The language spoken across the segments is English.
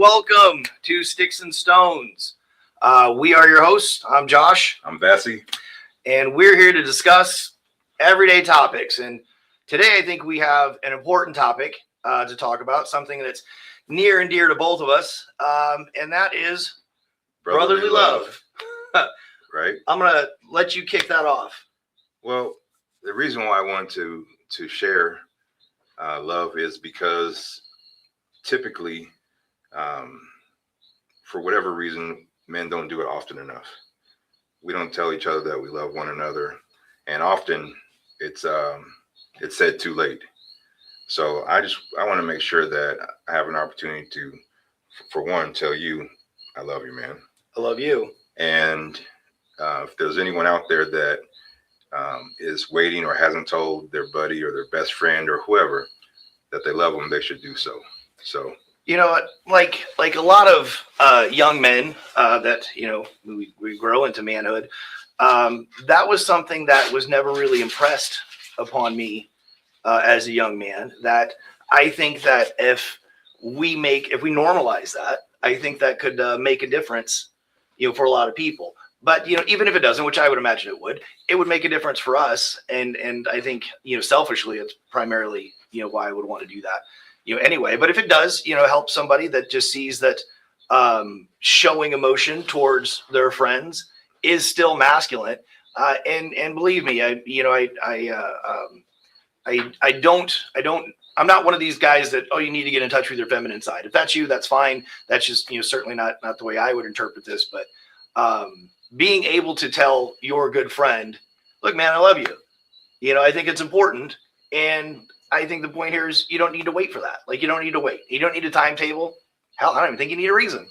welcome to Sticks and Stones. We are your hosts. I'm Josh. I'm Vassy. And we're here to discuss everyday topics. And today I think we have an important topic to talk about, something that's near and dear to both of us, and that is brotherly love. Right? I'm going to let you kick that off. Well, the reason why I want to share love is because typically, for whatever reason, men don't do it often enough. We don't tell each other that we love one another, and often it's said too late. So I want to make sure that I have an opportunity to, for one, tell you I love you, man. I love you. And if there's anyone out there that is waiting or hasn't told their buddy or their best friend or whoever that they love them, they should do so. So, you know, like a lot of young men that, you know, we grow into manhood, that was something that was never really impressed upon me as a young man. That I think that if we normalize that, I think that could make a difference, you know, for a lot of people. But, you know, even if it doesn't, which I would imagine it would make a difference for us. And I think, you know, selfishly, it's primarily, you know, why I would want to do that, you know, anyway. But if it does, you know, help somebody that just sees that showing emotion towards their friends is still masculine. And believe me, I'm not one of these guys that, oh, you need to get in touch with your feminine side. If that's you, that's fine. That's just, you know, certainly not the way I would interpret this. But being able to tell your good friend, look, man, I love you. You know, I think it's important. And I think the point here is you don't need to wait for that. Like, you don't need to wait. You don't need a timetable. Hell, I don't even think you need a reason.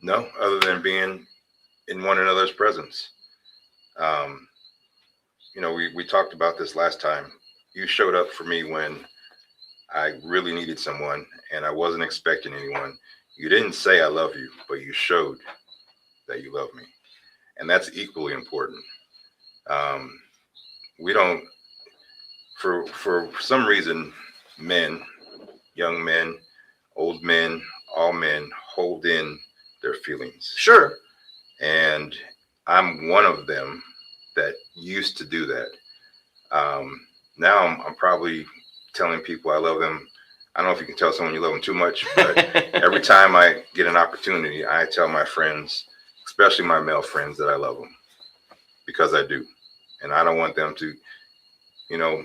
No, other than being in one another's presence. You know, we talked about this last time. You showed up for me when I really needed someone and I wasn't expecting anyone. You didn't say I love you, but you showed that you love me. And that's equally important. We don't, for some reason, men, young men, old men, all men hold in their feelings. Sure. And I'm one of them that used to do that. Now I'm probably telling people I love them. I don't know if you can tell someone you love them too much, but every time I get an opportunity, I tell my friends, especially my male friends, that I love them because I do. And I don't want them to, you know,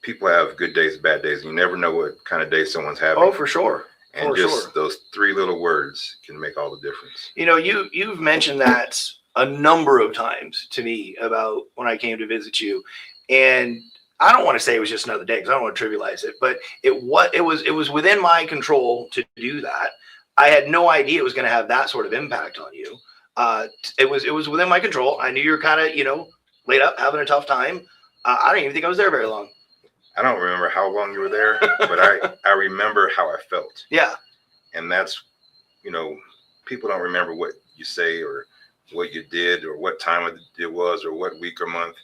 people have good days, bad days. You never know what kind of day someone's having. Oh, for sure. And those three little words can make all the difference. You know, you've mentioned that a number of times to me about when I came to visit you. And I don't want to say it was just another day because I don't want to trivialize it, but it was within my control to do that. I had no idea it was going to have that sort of impact on you. It was within my control. I knew you were kind of, you know, laid up, having a tough time. I don't even think I was there very long. I don't remember how long you were there, but I remember how I felt. Yeah. And that's, you know, people don't remember what you say or what you did or what time it was or what week or month,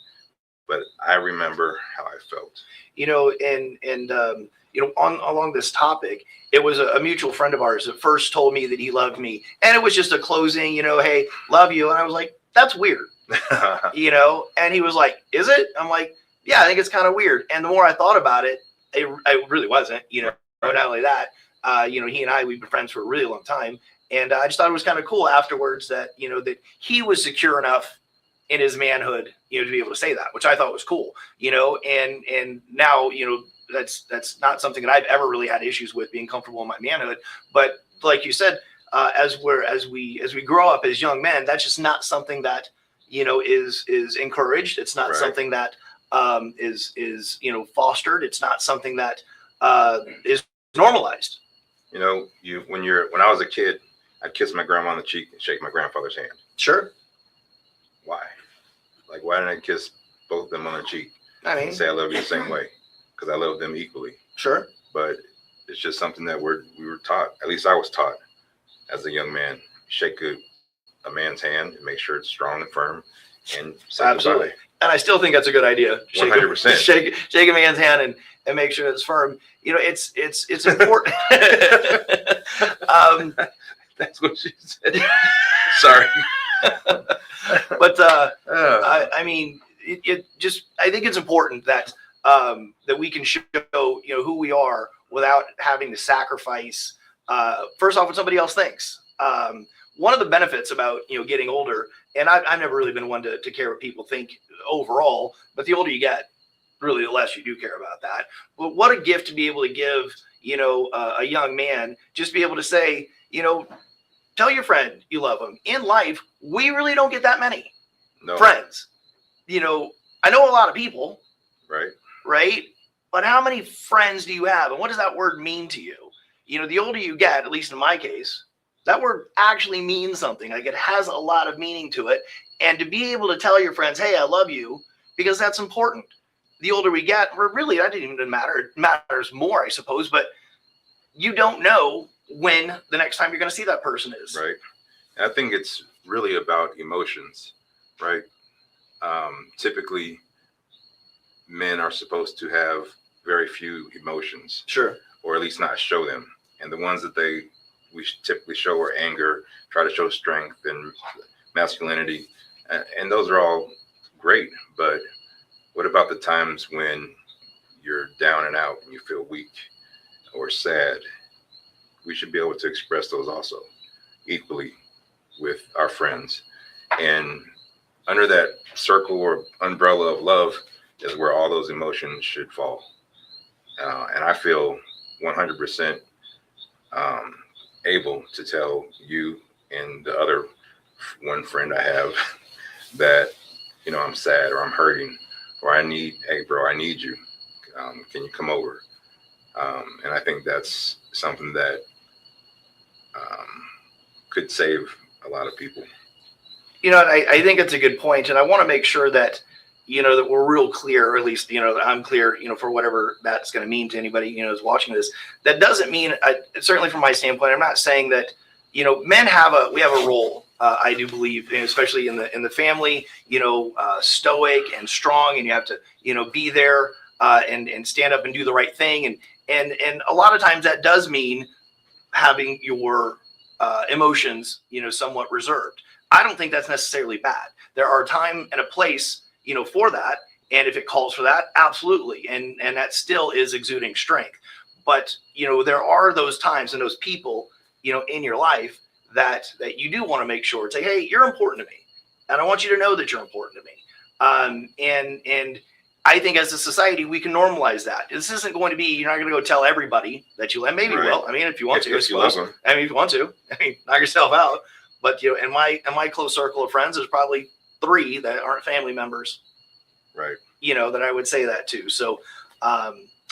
but I remember how I felt. You know, and you know, along this topic, it was a mutual friend of ours that first told me that he loved me, and it was just a closing, you know, hey, love you, and I was like, that's weird, you know, and he was like, is it? I'm like, yeah, I think it's kind of weird. And the more I thought about it, it really wasn't, you know. Right. Not only that, you know, he and we've been friends for a really long time, and I just thought it was kind of cool afterwards that, you know, that he was secure enough in his manhood, you know, to be able to say that, which I thought was cool, you know, and now, you know, that's not something that I've ever really had issues with, being comfortable in my manhood. But like you said, as we grow up as young men, that's just not something that, you know, is encouraged. It's not something that is you know, fostered. It's not something that is normalized. You know, when I was a kid, I'd kiss my grandma on the cheek and shake my grandfather's hand. Sure. Why? Like, why didn't I kiss both of them on the cheek? I mean, and say I love you the same way, because I love them equally. Sure. But it's just something that we were taught. At least I was taught as a young man. Shake a man's hand and make sure it's strong and firm, and say Absolutely. And I still think that's a good idea. 100%. Shake a man's hand and make sure it's firm. It's important. That's what she said. Sorry. But I mean, I think it's important that that we can show who we are without having to sacrifice. First off, what somebody else thinks. One of the benefits about getting older, and I've never really been one to care what people think overall, but the older you get, really the less you do care about that. But what a gift to be able to give a young man, just be able to say, tell your friend you love him. In life, we really don't get that many friends. I know a lot of people, right? But how many friends do you have, and what does that word mean to you? The older you get, at least in my case, that word actually means something. Like, it has a lot of meaning to it. And to be able to tell your friends, hey, I love you, because that's important. The older we get, really, that didn't even matter. It matters more, I suppose, but you don't know when the next time you're going to see that person is. Right. I think it's really about emotions, right? Typically, men are supposed to have very few emotions. Sure. Or at least not show them. And the ones that we typically show are anger, try to show strength and masculinity. And those are all great. But what about the times when you're down and out and you feel weak or sad? We should be able to express those also equally with our friends. And under that circle or umbrella of love is where all those emotions should fall. And I feel 100% able to tell you and the other one friend I have that, I'm sad or I'm hurting or hey, bro, I need you. Can you come over? And I think that's something that could save a lot of people. I think it's a good point, and I want to make sure that that we're real clear, or at least that I'm clear, for whatever that's going to mean to anybody who's watching this. That doesn't mean, certainly from my standpoint, I'm not saying that men have a role. I do believe, especially in the family, stoic and strong, and you have to be there and stand up and do the right thing, and a lot of times that does mean having your emotions somewhat reserved. I don't think that's necessarily bad. There are time and a place for that, and if it calls for that, absolutely, and that still is exuding strength. But there are those times and those people in your life that you do want to make sure, say, hey, you're important to me, and I want you to know that you're important to me. And I think as a society we can normalize that. This isn't going to be, you're not going to go tell everybody that you love. Maybe you will. I mean, if you want to, I suppose. If you want to, knock yourself out. But in my close circle of friends, there's probably 3 that aren't family members, right? That I would say that to. So,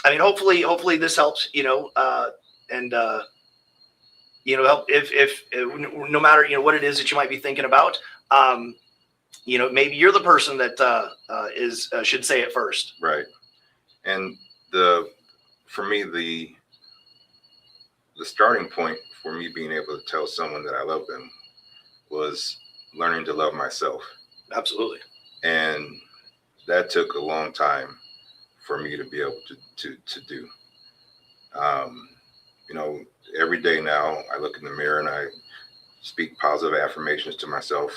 hopefully this helps, and help if no matter what it is that you might be thinking about, maybe you're the person that should say it first, right? And for me, the starting point for me being able to tell someone that I love them was learning to love myself. Absolutely. And that took a long time for me to be able to do. Every day now I look in the mirror and I speak positive affirmations to myself.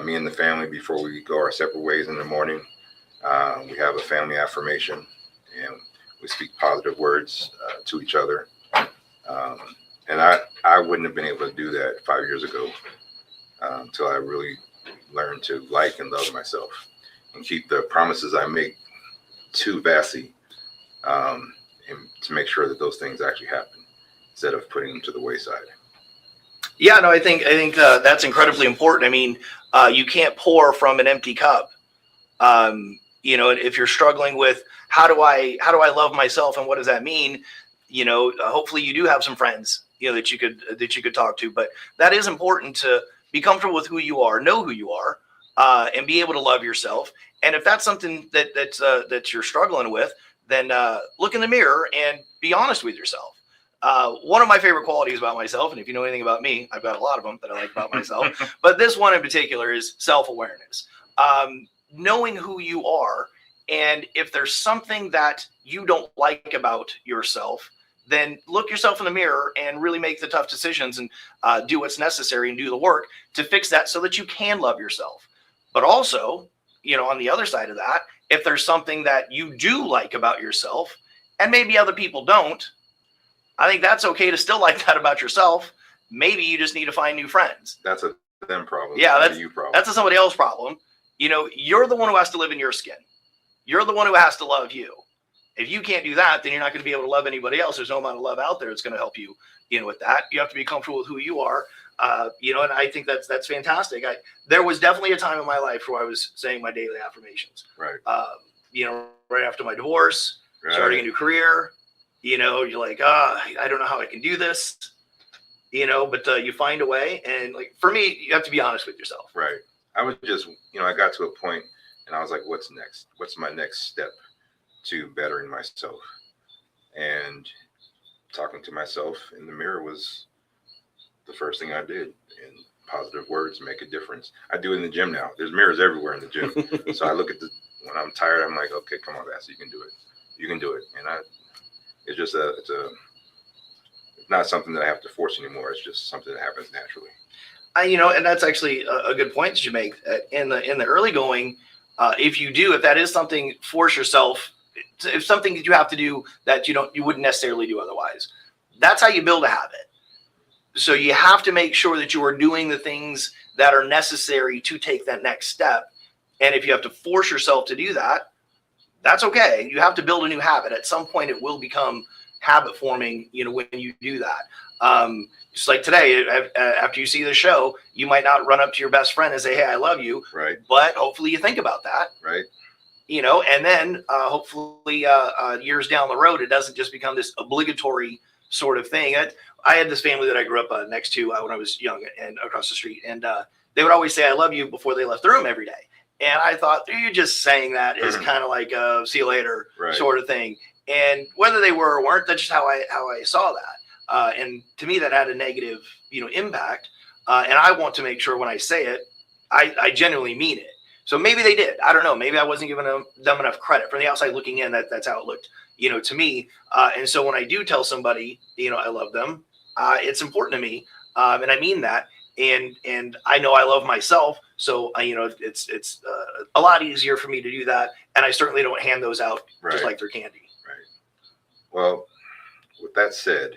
Me and the family, before we go our separate ways in the morning, we have a family affirmation and we speak positive words to each other. And I wouldn't have been able to do that 5 years ago until I really learned to like and love myself and keep the promises I make to Vassy, and to make sure that those things actually happen instead of putting them to the wayside. Yeah, no, I think that's incredibly important. I mean, you can't pour from an empty cup. If you're struggling with how do I love myself and what does that mean, hopefully you do have some friends that you could talk to. But that is important, to be comfortable with who you are, know who you are, and be able to love yourself. And if that's something that you're struggling with, then look in the mirror and be honest with yourself. One of my favorite qualities about myself, and if you know anything about me, I've got a lot of them that I like about myself, but this one in particular is self-awareness. knowing who you are. And if there's something that you don't like about yourself, then look yourself in the mirror and really make the tough decisions and do what's necessary and do the work to fix that so that you can love yourself. But also, on the other side of that, if there's something that you do like about yourself and maybe other people don't, I think that's okay to still like that about yourself. Maybe you just need to find new friends. That's a them problem. Yeah, that's a you problem. That's a somebody else problem. You're the one who has to live in your skin. You're the one who has to love you. If you can't do that, then you're not going to be able to love anybody else. There's no amount of love out there that's going to help you, with that. You have to be comfortable with who you are, and I think that's fantastic. There was definitely a time in my life where I was saying my daily affirmations. Right. Right after my divorce, starting a new career, you're like, I don't know how I can do this, but you find a way. And like, for me, you have to be honest with yourself. Right. I was just, I got to a point and I was like, what's next? What's my next step to bettering myself? And talking to myself in the mirror was the first thing I did. And positive words make a difference. I do it in the gym now. There's mirrors everywhere in the gym. So I look at when I'm tired, I'm like, okay, come on, Vassy, you can do it. You can do it. And it's just it's not something that I have to force anymore. It's just something that happens naturally. And that's actually a good point that you make. In the early going, if that is something, force yourself. If something that you have to do that you wouldn't necessarily do otherwise, that's how you build a habit. So you have to make sure that you are doing the things that are necessary to take that next step. And if you have to force yourself to do that, that's okay. You have to build a new habit. At some point, it will become habit forming, when you do that. Just like today, after you see the show, you might not run up to your best friend and say, hey, I love you. Right. But hopefully you think about that. Right. And then hopefully years down the road, it doesn't just become this obligatory sort of thing. I had this family that I grew up next to when I was young and across the street. And they would always say, I love you before they left the room every day. And I thought, you're just saying that is kind of like a see you later sort of thing. And whether they were or weren't, that's just how I saw that. And to me, that had a negative, impact. And I want to make sure when I say it, I genuinely mean it. So maybe they did. I don't know. Maybe I wasn't giving them enough credit. From the outside looking in, that's how it looked, to me. And so when I do tell somebody, I love them, it's important to me. And I mean that. And I know I love myself. So, it's a lot easier for me to do that. And I certainly don't hand those out just like they're candy. Right. Well, with that said,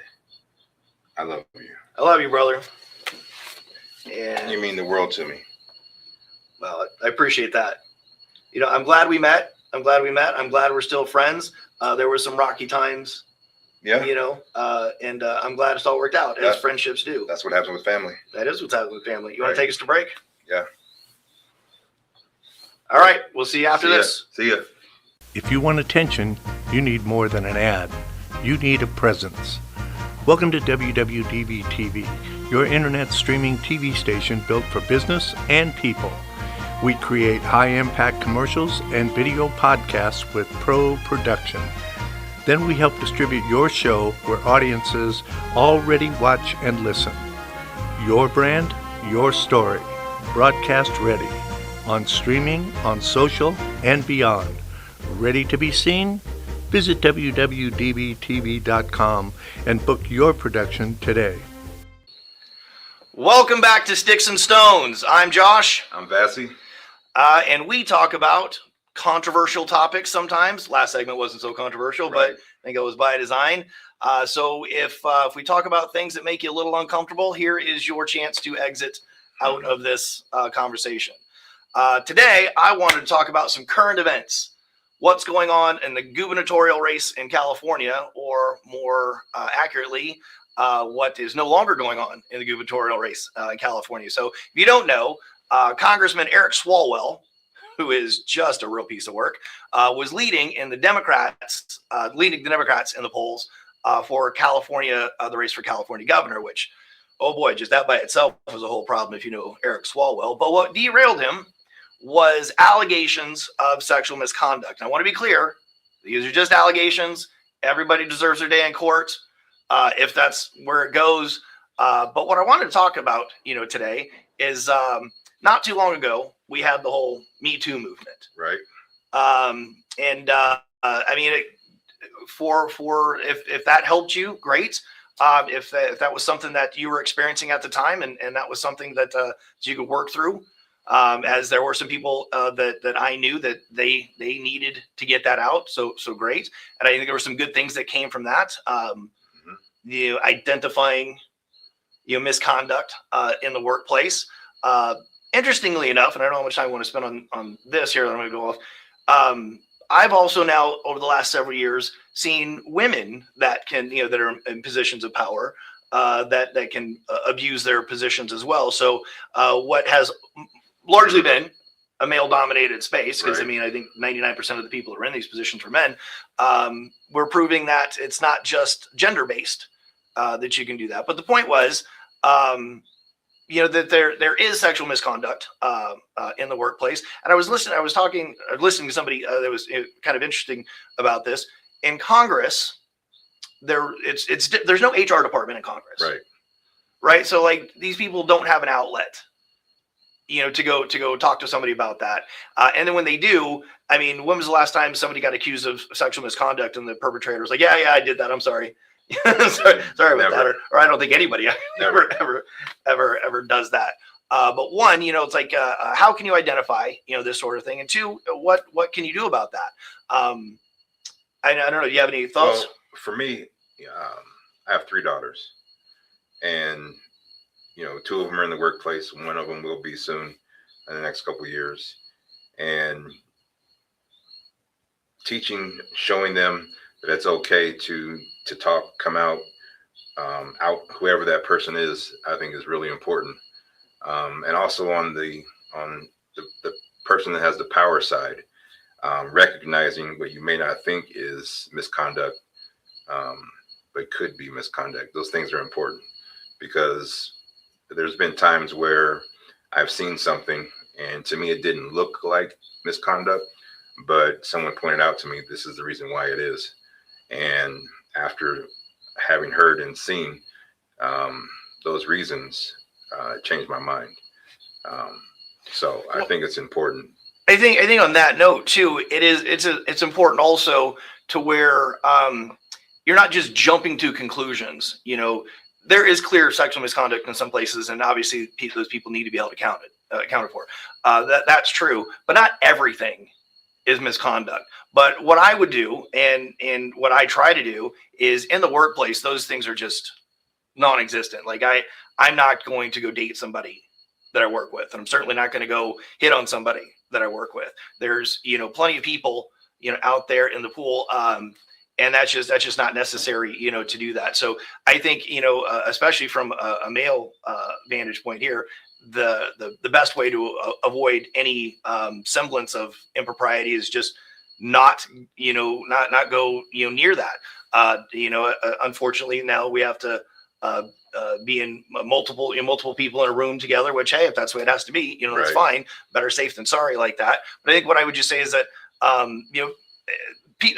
I love you. I love you, brother. And you mean the world to me. Well, I appreciate that. I'm glad we met. I'm glad we're still friends. There were some rocky times. Yeah. And I'm glad it's all worked out, as friendships do. That's what happens with family. That is what's happening with family. You want to take us to break? Yeah. All right. We'll see you after this. See ya. If you want attention, you need more than an ad. You need a presence. Welcome to WWDBTV, your internet streaming TV station built for business and people. We create high-impact commercials and video podcasts with pro production. Then we help distribute your show where audiences already watch and listen. Your brand, your story. Broadcast ready. On streaming, on social, and beyond. Ready to be seen? Visit WWDBTV.com and book your production today. Welcome back to Sticks and Stones. I'm Josh. I'm Vassy. And we talk about controversial topics sometimes. Last segment wasn't so controversial, but I think it was by design. So if we talk about things that make you a little uncomfortable, here is your chance to exit out of this conversation. Today, I wanted to talk about some current events. What's going on in the gubernatorial race in California, or more accurately, what is no longer going on in the gubernatorial race in California. So if you don't know, Congressman Eric Swalwell, who is just a real piece of work, was leading the Democrats in the polls for California, the race for California governor, which, oh boy, just that by itself was a whole problem if you know Eric Swalwell. But what derailed him was allegations of sexual misconduct. And I want to be clear, these are just allegations. Everybody deserves their day in court if that's where it goes. But what I wanted to talk about, today is not too long ago, we had the whole Me Too movement. Right. I mean, if that helped you, great. If that was something that you were experiencing at the time, and that was something that you could work through, as there were some people that I knew that they needed to get that out. So great. And I think there were some good things that came from that. Identifying, misconduct in the workplace. Interestingly enough, and I don't know how much time I want to spend on this here, I'm going to go off. I've also now, over the last several years, seen women that can, that are in positions of power, that can abuse their positions as well. So what has largely been a male-dominated space, because Right. I mean, I think 99% of the people who are in these positions are men. We're proving that it's not just gender-based that you can do that. But the point was, that there is sexual misconduct in the workplace. And I was listening to somebody that was kind of interesting about this. In Congress, there's no HR department in Congress. Right. Right. So like these people don't have an outlet, to go talk to somebody about that. And then when they do, I mean, when was the last time somebody got accused of sexual misconduct and the perpetrator was like, yeah, I did that. I'm sorry. sorry about that. Or I don't think anybody ever does that. But one, it's like, how can you identify, this sort of thing? And two, what can you do about that? I don't know. Do you have any thoughts? Well, for me, I have 3 daughters, and 2 of them are in the workplace. One of them will be soon in the next couple of years. And teaching, showing them that it's okay to talk, come out, whoever that person is, I think is really important. And also on the person that has the power side, recognizing what you may not think is misconduct, but could be misconduct. Those things are important, because there's been times where I've seen something and to me it didn't look like misconduct, but someone pointed out to me, this is the reason why it is. And after having heard and seen those reasons, it changed my mind. So I think it's important. I think on that note too, it's important also to where you're not just jumping to conclusions. There is clear sexual misconduct in some places, and obviously those people need to be held accounted for. That's true, but not everything is misconduct. But what I would do, and what I try to do, is in the workplace, those things are just non-existent. Like I'm not going to go date somebody that I work with, and I'm certainly not going to go hit on somebody that I work with. There's plenty of people out there in the pool. And that's just not necessary, to do that. So I think, especially from a male vantage point here, the best way to avoid any semblance of impropriety is just not go near that. Unfortunately, now we have to be in multiple people in a room together. Which, hey, if that's the way it has to be, that's fine. Better safe than sorry, like that. But I think what I would just say is that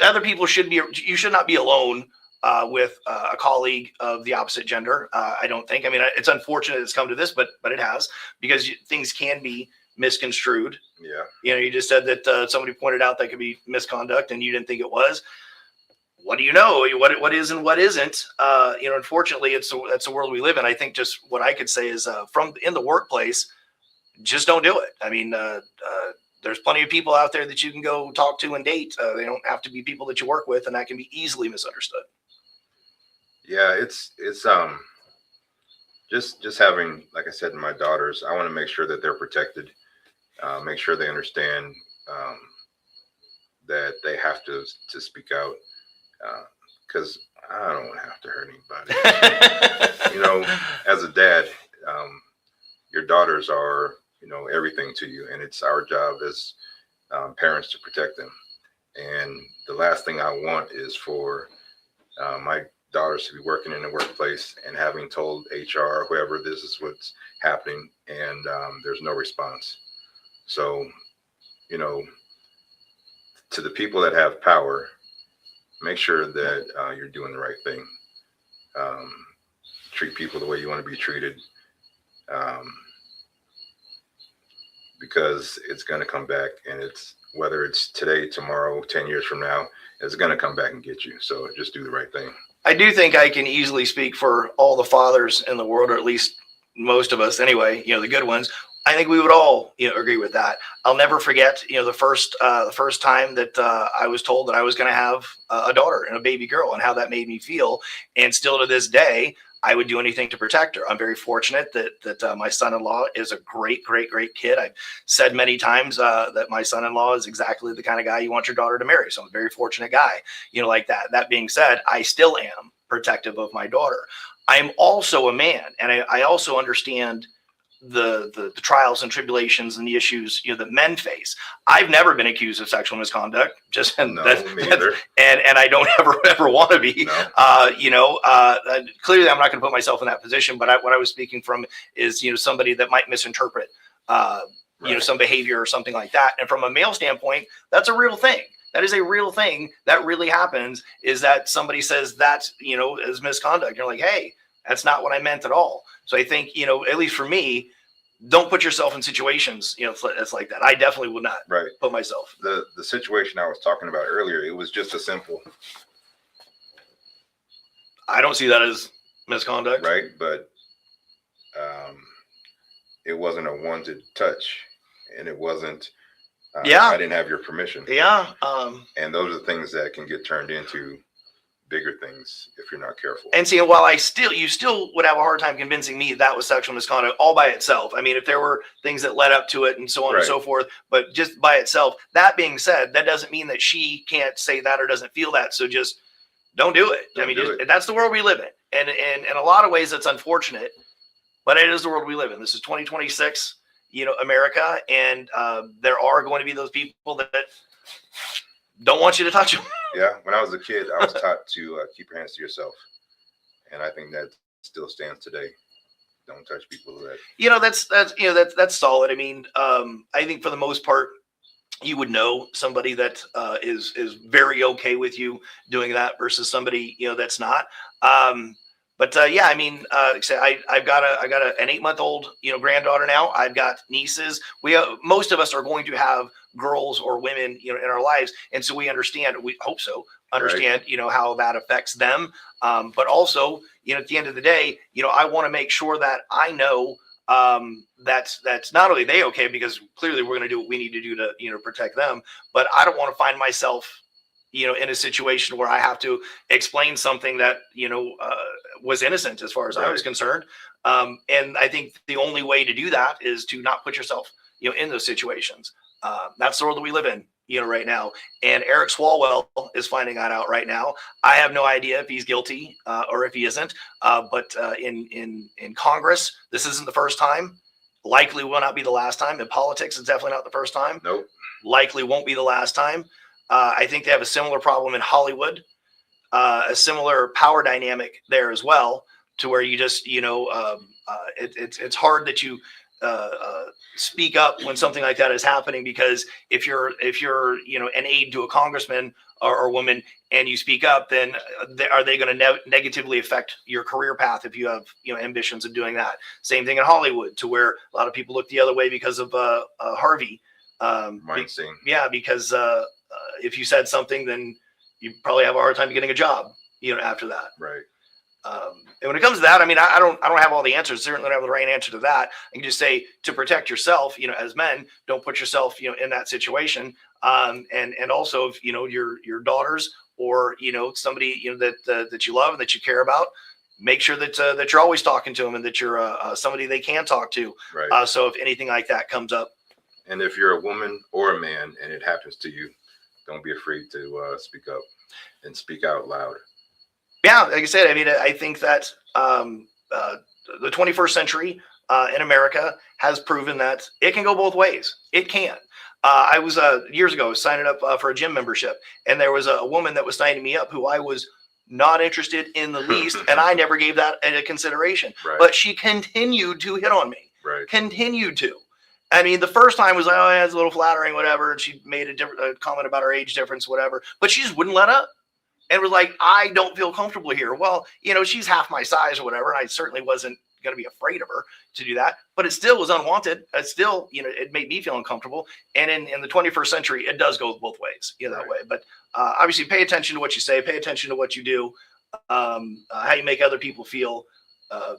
other people you should not be alone with a colleague of the opposite gender. I don't think. I mean, it's unfortunate it's come to this, but it has, because things can be misconstrued. Yeah. You just said that somebody pointed out that could be misconduct, and you didn't think it was. What do you know? What is and what isn't? Unfortunately, that's the world we live in. I think just what I could say is from in the workplace, just don't do it. I mean, there's plenty of people out there that you can go talk to and date. They don't have to be people that you work with, and that can be easily misunderstood. Yeah, it's just having, like I said, my daughters, I want to make sure that they're protected, make sure they understand that they have to speak out, because I don't want to have to hurt anybody. As a dad, your daughters are everything to you, and it's our job as parents to protect them. And the last thing I want is for my daughters to be working in the workplace and having told HR or whoever this is what's happening, and there's no response. So, to the people that have power, make sure that you're doing the right thing. Treat people the way you want to be treated. because it's going to come back, and it's whether it's today, tomorrow, 10 years from now, it's going to come back and get you. So just do the right thing. I do think I can easily speak for all the fathers in the world, or at least most of us anyway, the good ones. I think we would all, agree with that. I'll never forget, the first time that I was told that I was going to have a daughter and a baby girl, and how that made me feel. And still to this day, I would do anything to protect her. I'm very fortunate that my son-in-law is a great, great, great kid. I've said many times that my son-in-law is exactly the kind of guy you want your daughter to marry. So I'm a very fortunate guy, like that. That being said, I still am protective of my daughter. I'm also a man, and I also understand the trials and tribulations and the issues that men face. I've never been accused of sexual misconduct, No, me either. and I don't ever want to be. No. Clearly I'm not going to put myself in that position, but what I was speaking from is somebody that might misinterpret some behavior or something like that. And from a male standpoint, that's a real thing. That is a real thing that really happens, is that somebody says that is misconduct. You're like, hey, that's not what I meant at all. So I think, at least for me, don't put yourself in situations, that's like that. I definitely would not put myself. The situation I was talking about earlier, it was just a simple. I don't see that as misconduct. Right. But it wasn't a wanted touch, and it wasn't, I didn't have your permission. Yeah. And those are things that can get turned into bigger things if you're not careful. And see, while you still would have a hard time convincing me that was sexual misconduct all by itself. I mean, if there were things that led up to it and so on and so forth, but just by itself. That being said, that doesn't mean that she can't say that or doesn't feel that. So just don't do it. That's the world we live in. And in a lot of ways, it's unfortunate, but it is the world we live in. This is 2026, America. And there are going to be those people that don't want you to touch them. Yeah, when I was a kid, I was taught to keep your hands to yourself, and I think that still stands today. Don't touch people that. That's solid. I mean, I think for the most part, you would know somebody that is very okay with you doing that versus somebody that's not. But I mean, I've got an 8-month-old granddaughter now. I've got nieces. Most of us are going to have girls or women in our lives, and so we understand. We hope so. Understand how that affects them. But also at the end of the day, I want to make sure that I know that's not only they okay, because clearly we're going to do what we need to do to protect them. But I don't want to find myself in a situation where I have to explain something that was innocent as far as I was concerned. And I think the only way to do that is to not put yourself in those situations. That's the world that we live in right now. And Eric Swalwell is finding that out right now. I have no idea if he's guilty or if he isn't. But in Congress, this isn't the first time. Likely will not be the last time. In politics, it's definitely not the first time. Nope. Likely won't be the last time. I think they have a similar problem in Hollywood, a similar power dynamic there as well, to where you just, it's hard that you speak up when something like that is happening, because if you're an aide to a congressman or woman and you speak up, then are they going to negatively affect your career path if you have ambitions of doing that? Same thing in Hollywood, to where a lot of people look the other way because of Harvey. Weinstein. Because if you said something, then you probably have a hard time getting a job, after that. Right. And when it comes to that, I mean, I don't have all the answers. Certainly don't have the right answer to that. I can just say, to protect yourself, as men, don't put yourself, in that situation. And also, if your daughters or somebody that you love and that you care about, make sure that you're always talking to them, and that you're somebody they can talk to. Right. So if anything like that comes up. And if you're a woman or a man and it happens to you, don't be afraid to speak up and speak out loud. Yeah, like I said, I mean, I think that the 21st century in America has proven that it can go both ways. It can. I was years ago signing up for a gym membership, and there was a woman that was signing me up who I was not interested in the least, and I never gave that a consideration. Right. But she continued to hit on me. Right. Continued to. I mean, the first time was like, oh, yeah, it's a little flattering, whatever. And she made a comment about our age difference, whatever. But she just wouldn't let up. And was like, I don't feel comfortable here. Well, she's half my size or whatever. And I certainly wasn't, going to be afraid of her to do that, but it still was unwanted. It still, it made me feel uncomfortable. And in the 21st century, it does go both ways, that way. But obviously, pay attention to what you say, pay attention to what you do, how you make other people feel.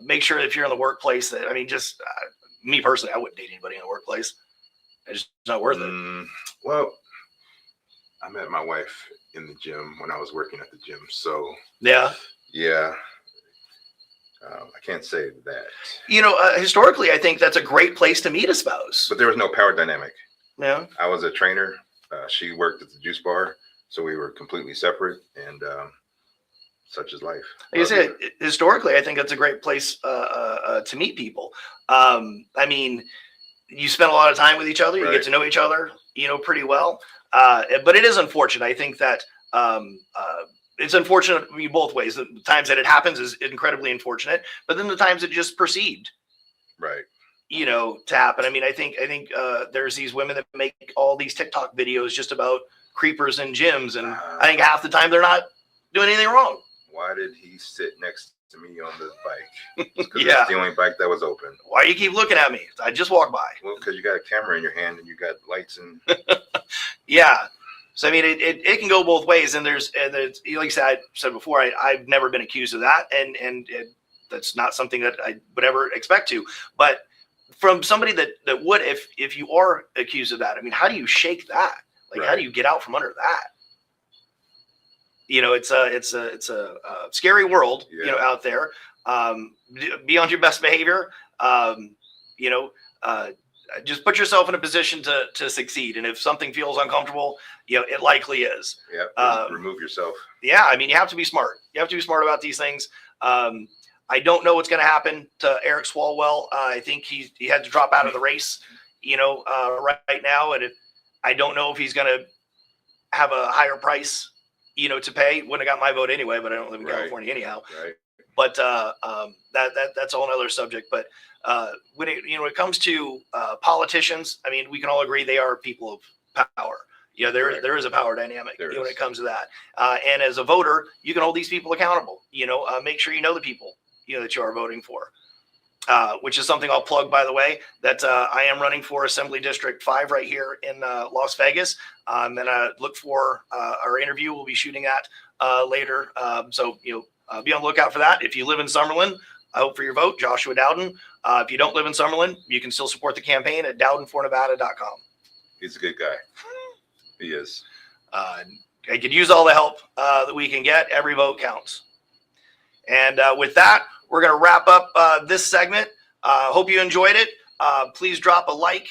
Make sure if you're in the workplace that, just me personally, I wouldn't date anybody in the workplace. It's just not worth it. Well, I met my wife in the gym when I was working at the gym. So yeah. I can't say that. Historically, I think that's a great place to meet a spouse. But there was no power dynamic. Yeah. I was a trainer. She worked at the juice bar. So we were completely separate, and such is life. Like I said, historically, I think that's a great place to meet people. You spend a lot of time with each other. You get to know each other, pretty well. But it is unfortunate. I think that it's unfortunate both ways. The times that it happens is incredibly unfortunate, but then the times it just perceived, right, to happen. I think there's these women that make all these TikTok videos just about creepers in gyms, and I think half the time they're not doing anything wrong. Why did he sit next to me on this bike? Because Yeah. it's the only bike that was open. Why do you keep looking at me? I just walked by. Well, because you got a camera in your hand and you got lights and. Yeah. So it can go both ways, and there's like I said before, I've never been accused of that, and that's not something that I would ever expect to. But from somebody that would, if you are accused of that, how do you shake that? Like, how do you get out from under that? It's a scary world, out there. Be on your best behavior. Just put yourself in a position to succeed. And if something feels uncomfortable, it likely is. Yeah. Remove yourself. Yeah. You have to be smart. You have to be smart about these things. I don't know what's going to happen to Eric Swalwell. I think he had to drop out of the race, right now. And I don't know if he's going to have a higher price, to pay. Wouldn't have got my vote anyway, but I don't live in California anyhow. Right. But that's a whole other subject. But when it comes to politicians, we can all agree they are people of power. There is a power dynamic when it comes to that. And as a voter, you can hold these people accountable. Make sure you know the people that you are voting for. Which is something I'll plug, by the way, that I am running for Assembly District 5 right here in Las Vegas. And look for our interview. We'll be shooting that later. So be on the lookout for that. If you live in Summerlin, I hope for your vote, Joshua Dowden. If you don't live in Summerlin, you can still support the campaign at DowdenForNevada.com. He's a good guy. He is. I could use all the help that we can get. Every vote counts. And with that, we're going to wrap up this segment. Hope you enjoyed it. Please drop a like,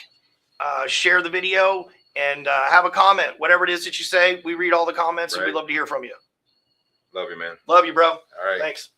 share the video, and have a comment. Whatever it is that you say, we read all the comments, and we'd love to hear from you. Love you, man. Love you, bro. All right. Thanks.